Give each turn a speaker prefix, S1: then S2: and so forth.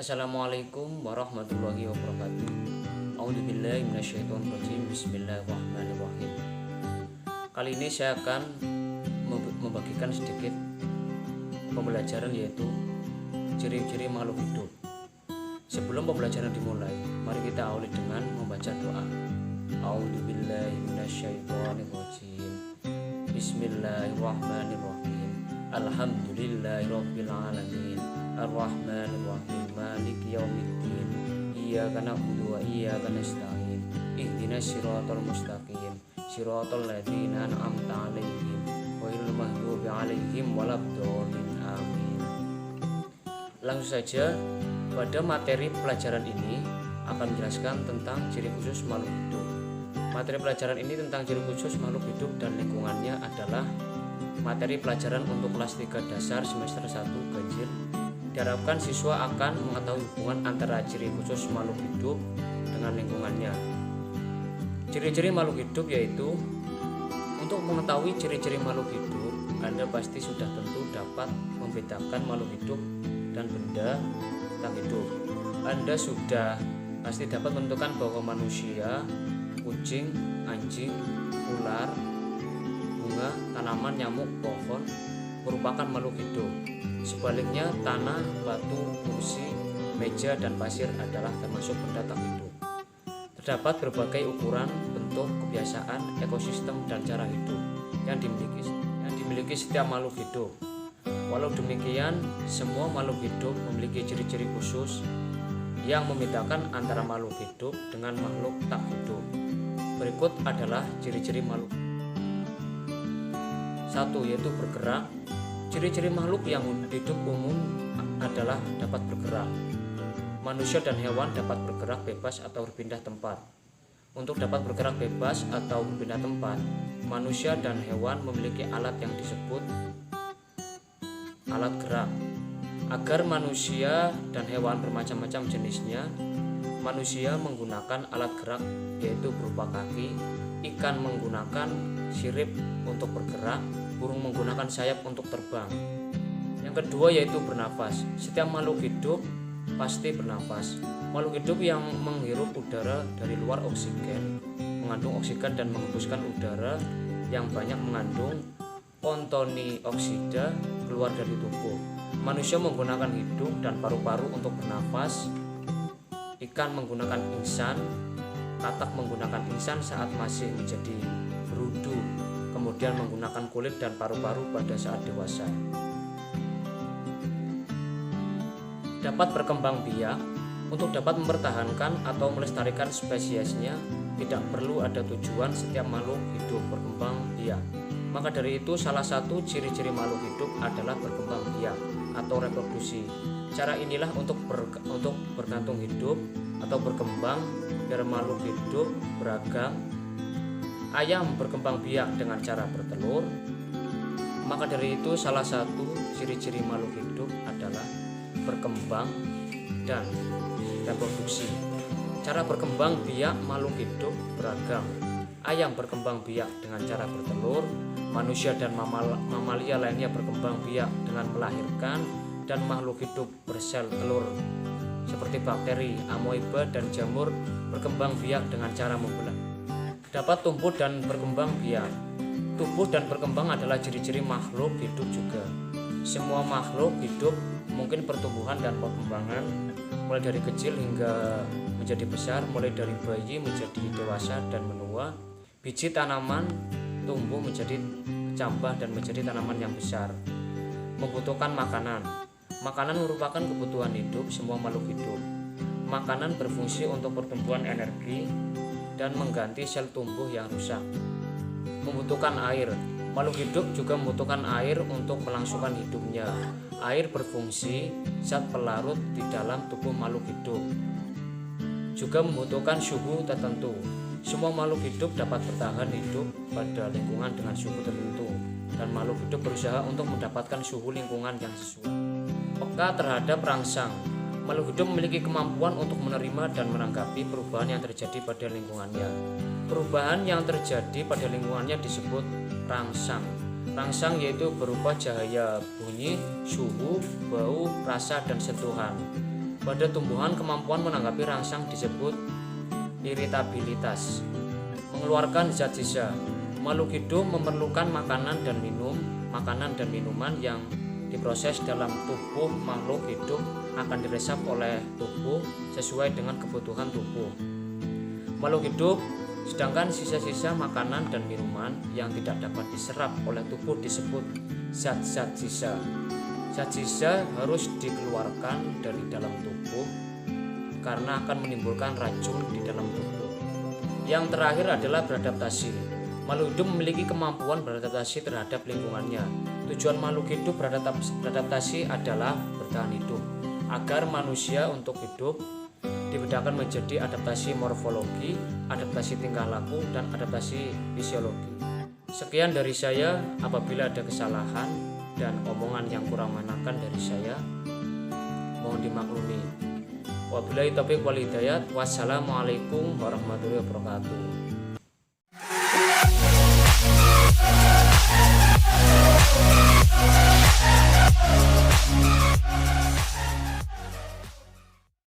S1: Assalamualaikum warahmatullahi wabarakatuh. A'udzubillahi minasyaitonirrajim. Bismillahirrahmanirrahim. Kali ini saya akan membagikan sedikit pembelajaran, yaitu ciri-ciri makhluk hidup. Sebelum pembelajaran dimulai, mari kita awali dengan membaca doa. A'udzubillahi minasyaitonirrajim. Bismillahirrahmanirrahim. Alhamdulillahirabbil alamin. Ar-Rahmanir-Rahim. Maliki yaumiddin. Iyyaka na'budu wa iyyaka nasta'in. Ihdinas siratal mustaqim. Siratal ladzina an'amta 'alaihim ghairil maghdubi 'alaihim waladdallin. Amin. Langsung saja, pada materi pelajaran ini akan menjelaskan tentang ciri khusus makhluk hidup. Materi pelajaran ini tentang ciri khusus makhluk hidup dan lingkungannya adalah materi pelajaran untuk kelas 3 dasar semester 1 Ganjil. Diharapkan siswa akan mengetahui hubungan antara ciri khusus makhluk hidup dengan lingkungannya. Ciri-ciri makhluk hidup yaitu, untuk mengetahui ciri-ciri makhluk hidup, Anda pasti sudah tentu dapat membedakan makhluk hidup dan benda tak hidup. Anda sudah pasti dapat menentukan bahwa manusia, kucing, anjing, ular, bunga, tanaman, nyamuk, pohon merupakan makhluk hidup. Sebaliknya, tanah, batu, kursi, meja, dan pasir adalah termasuk benda tak hidup. Terdapat berbagai ukuran, bentuk, kebiasaan, ekosistem, dan cara hidup yang dimiliki setiap makhluk hidup. Walau demikian, semua makhluk hidup memiliki ciri-ciri khusus yang membedakan antara makhluk hidup dengan makhluk tak hidup. Berikut adalah ciri-ciri makhluk. 1. Yaitu bergerak. Ciri-ciri makhluk yang hidup umum adalah dapat bergerak. Manusia dan hewan dapat bergerak bebas atau berpindah tempat. Untuk dapat bergerak bebas atau berpindah tempat, manusia dan hewan memiliki alat yang disebut alat gerak. Agar manusia dan hewan bermacam-macam jenisnya, manusia menggunakan alat gerak yaitu berupa kaki, ikan menggunakan sirip untuk bergerak, burung menggunakan sayap untuk terbang. Yang kedua yaitu bernafas. Setiap makhluk hidup pasti bernafas. Makhluk hidup yang menghirup udara dari luar oksigen, mengandung oksigen dan menghembuskan udara yang banyak mengandung pontonioksida keluar dari tubuh. Manusia menggunakan hidung dan paru-paru untuk bernafas. Ikan menggunakan ingsan, katak menggunakan ingsan saat masih menjadi berudu, kemudian menggunakan kulit dan paru-paru pada saat dewasa. Dapat berkembang biak. Untuk dapat mempertahankan atau melestarikan spesiesnya, tidak perlu ada tujuan, setiap makhluk hidup berkembang biak. Maka dari itu, salah satu ciri-ciri makhluk hidup adalah berkembang biak atau reproduksi. Cara inilah untuk bergantung hidup atau berkembang biar makhluk hidup beragam. Ayam berkembang biak dengan cara bertelur. Maka dari itu, salah satu ciri-ciri makhluk hidup adalah berkembang dan reproduksi. Cara berkembang biak makhluk hidup beragam. Ayam berkembang biak dengan cara bertelur. Manusia dan mamalia lainnya berkembang biak dengan melahirkan, dan makhluk hidup bersel telur seperti bakteri, amoeba, dan jamur berkembang biak dengan cara membelah. Dapat tumbuh dan berkembang biak. Tumbuh dan berkembang adalah ciri-ciri makhluk hidup juga. Semua makhluk hidup mungkin pertumbuhan dan perkembangan, mulai dari kecil hingga menjadi besar, mulai dari bayi menjadi dewasa dan menua. Biji tanaman tumbuh menjadi kecambah dan menjadi tanaman yang besar. Membutuhkan makanan. Makanan merupakan kebutuhan hidup semua makhluk hidup. Makanan berfungsi untuk pertumbuhan energi dan mengganti sel tumbuh yang rusak. Membutuhkan air. Makhluk hidup juga membutuhkan air untuk melangsungkan hidupnya. Air berfungsi zat pelarut di dalam tubuh makhluk hidup. Juga membutuhkan suhu tertentu. Semua makhluk hidup dapat bertahan hidup pada lingkungan dengan suhu tertentu, dan makhluk hidup berusaha untuk mendapatkan suhu lingkungan yang sesuai. Peka terhadap rangsang. Makhluk hidup memiliki kemampuan untuk menerima dan menanggapi perubahan yang terjadi pada lingkungannya. Perubahan yang terjadi pada lingkungannya disebut rangsang. Rangsang yaitu berupa cahaya, bunyi, suhu, bau, rasa, dan sentuhan. Pada tumbuhan, kemampuan menanggapi rangsang disebut iritabilitas. Mengeluarkan zat sisa. Makhluk hidup memerlukan makanan dan minuman yang diproses dalam tubuh makhluk hidup akan diresap oleh tubuh sesuai dengan kebutuhan tubuh makhluk hidup, sedangkan sisa-sisa makanan dan minuman yang tidak dapat diserap oleh tubuh disebut zat-zat sisa. Zat sisa harus dikeluarkan dari dalam tubuh karena akan menimbulkan racun di dalam tubuh. Yang terakhir adalah beradaptasi. Makhluk hidup memiliki kemampuan beradaptasi terhadap lingkungannya. Tujuan makhluk hidup beradaptasi adalah bertahan hidup. Agar manusia untuk hidup dibedakan menjadi adaptasi morfologi, adaptasi tingkah laku, dan adaptasi fisiologi. Sekian dari saya. Apabila ada kesalahan dan omongan yang kurang mengenakan dari saya, mohon dimaklumi. Wabillahi taufiq wal hidayah. Wassalamualaikum warahmatullahi wabarakatuh.